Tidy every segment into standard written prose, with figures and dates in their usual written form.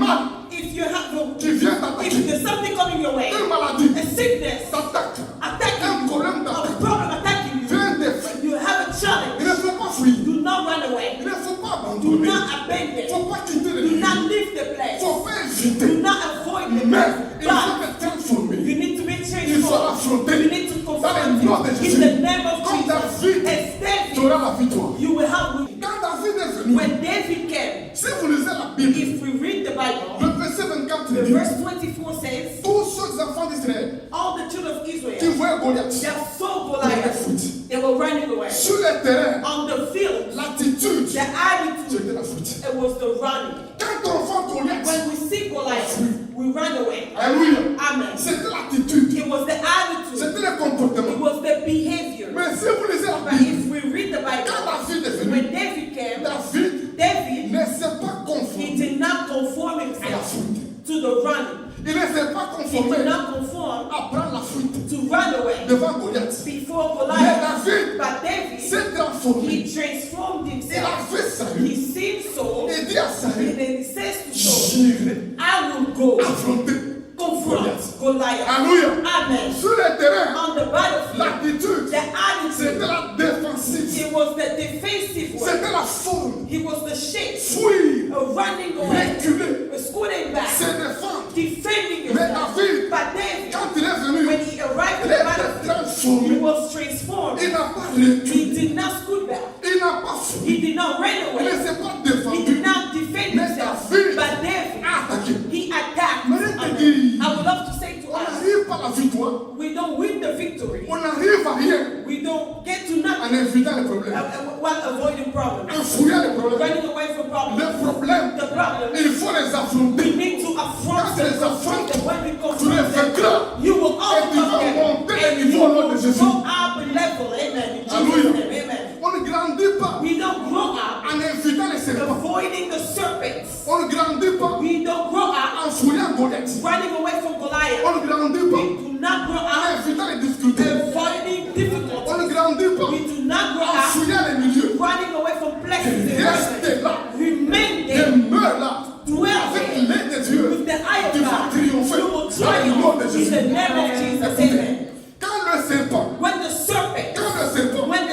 mal if you have qui vient if t'attaquer, there's something coming your way, une maladie a sickness t'attaque, attacking un you, problème a t'attaque, problem attacking you, viens défaire. you have a Il challenge, ne faut pas fuir, do not run away, il ne faut pas do abandonner, not il abandon, ne faut pas quitter le do lieu, not leave the il ne place, faut pas do éviter. not avoid the Mais place, il faut but te transformer. you need to be Il faut transformed. l'affronter. You need to Dans confront le nom de it. Jésus. In the name of Comme Jesus. David, As tu auras David, la victoire. you will have. Quand David est venu, When David came, si vous lisez la Bible, if we read the le Bible, verset 24 the dit, verse 24 says, tous ceux enfants d'Israël all the children of qui Israel, voyaient Goliath, they saw ils Goliath, fuite. they were running away. Sur le terrain, On the field, l'attitude, the attitude, c'était la fuite. it was the running. Quand on voit Goliath, When we see Goliath, we run away. alléluia, Amen. c'était l'attitude, It was the attitude. c'était le It comportement. was the behavior. Mais si vous lisez la But Bible, if we read the quand Bible, David est venu, when David came, David David, ne s'est pas he conformé did not conform à la himself fuite. to the running. Il ne s'est pas He conformé did not conform à prendre la fuite to run away devant Goliath. before Mais Goliath. David But David, s'est transformé. he transformed Il himself. a fait Saül. He seen Saul, Il dit à and Saül, then he says to Saul, j'irai I will go affronter. confront Goliath. Alléluia. Amen. Sur le terrain, On the battlefield, l'attitude, the attitude, c'était la défensive. it was the defensive way. C'était la forme. He was the shape, Fuir, running away, reculer, scooting back, se défendre. defending Mais himself. David, But David, quand il est venu, when he arrived il at the était battlefield, he transformé. was transformed. Il n'a pas He reculé. did not scoot back. Il n'a pas fui. He did not run Il ne away. s'est pas He défendu. did not defend Mais himself. David But David, a attaqué. he attacked. Mais il te Amen. dit, I would love to say to on us, n'arrive pas à la victoire. we don't win the victory. On n'arrive à rien We don't get to en nothing évitant les problèmes. while avoiding problems. En fouillant les problèmes. Running away from problems. Les problèmes, The problem, il faut les we affronter. need to affront Quand tu them. les affrontes, And when we tu les confront them, vaincras. you will Et tu vas overcome them. monter le And you niveau au nom de will Jésus. go up a level. Amen. In Jesus' Alléluia. name. Amen. On ne grandit pas We don't grow up en évitant les serpents. avoiding the serpents. On ne grandit pas We don't grow up en fouillant Goliath. running away from Goliath. On ne grandit pas We do not grow en up évitant les difficultés. avoiding On difficulties. ne grandit pas We do not grow en up fouillant les milieux. running away from places. Restez là. Remain there. Demeure là. Dwell Avec there. l'aide de Dieu. With the eye Tu of vas God. triompher. You will Dans le nom de triumph in Jésus. the name of Jesus. Amen. Quand le serpent, When the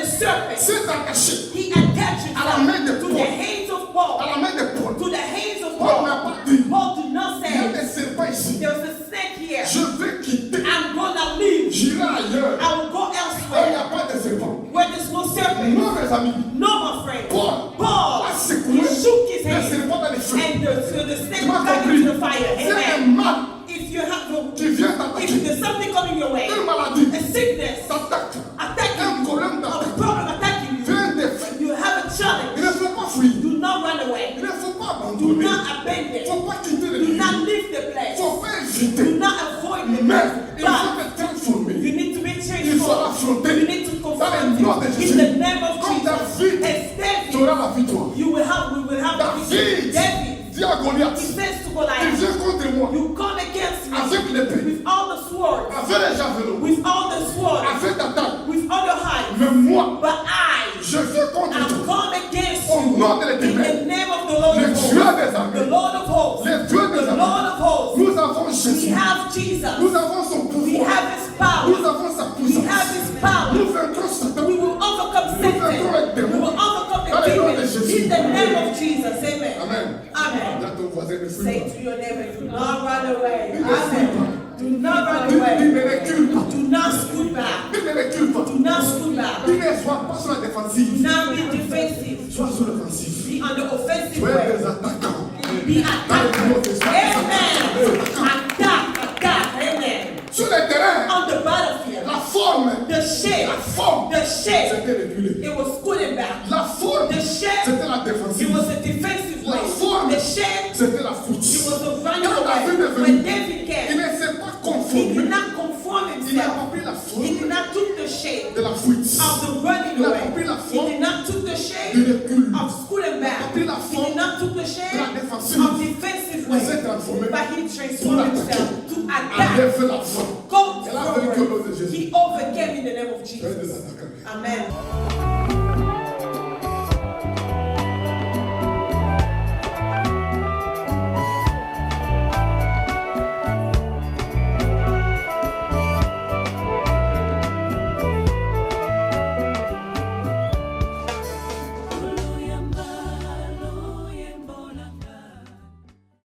serpent s'est attaché he attached à la main de himself to Paul, the hands of à Paul, la main de Paul, to the hands of Paul n'a Paul. pas dit, Paul did not il y a say, des serpents ici. there's a snake here. Je vais quitter. I'm gonna leave. J'irai ailleurs. I will go Il n'y a elsewhere pas de serpent. where there's no serpent. Non, mes amis. No, my friend. Paul a He secoué shook his les hand serpents dans les feux. and the snake Tu m'as got compris? into the fire. C'est un Amen. mal If you have qui vient if t'attaquer. there's something coming your way, Une maladie a sickness t'attaque. attacking Un you, problème a t'attaque. problem attacking you, Viens défaire. you have a Il challenge. ne faut pas fuir. Do not run away. Il ne faut pas Do abandonner. not Il ne abandon. faut pas quitter le Do lieu. not leave the Il ne place. faut pas Do éviter. not avoid the Mais place. il faut But te transformer. you need to be Il faut transformed. l'affronter. You need to Dans confront le nom de it. Jésus. In the name of Comme Jesus. David, As tu David, auras la victoire. we will have the victory. David David, dit à Goliath, he says to il Goliath, vient contre moi you come against me avec l'épée, with all the swords, avec les javelots, with all the swords, avec ta taille. with all your height. Mais moi, But I je viens contre am toi. come against Au you nom de in l'Éternel, the name of the Lord le of Dieu hosts. des The armées, Lord of hosts. le Dieu des The armées. Lord of hosts. Nous avons We Jésus. have Jesus. Nous avons son We pouvoir. have his power. Nous avons sa We have puissance. his power. Nous vaincrons Satan. We will overcome Nous vaincrons les Satan. We démons. will overcome Dans the le nom de demons. Jésus. In the name of Jesus. Amen. Amen. Amen. Dis à ton voisin de Say fuir. to your neighbor, do not run away. Ne fuis pas. Amen. Do not run Dis, away. ne recule pas. Do not scoot back. Dis, ne recule pas. Do not scoot back. Dis, ne sois pas sur la Do défensive. not be defensive. Sois sur l'offensive. Be on the offensive Tu es way. des attaquants. Be attacked. Amen. Attack. Amen. Sur le terrain, On the battlefield, la forme, the shape, c'était reculé. it was scooting back. La forme, The shape, c'était la it défensive. was a defensive way. La forme, The shape, c'était la fuite. it was a running Quand David est away. venu, When David il came, ne s'est pas he conformé. did not conform Il n'a himself. pas pris la He did forme not took the shape de la fuite. of the running Il n'a away. pas pris la He forme did not took the du shape recul. of scooting back. pris la He forme did not took the de la shape défensive. of defensive Il s'est way. transformé. But he transformed himself to attack. Enlève la forme. Go Elle a vaincu au nom de forward. Jésus. He overcame in the name of Tu es Jesus. des attaquants. Amen.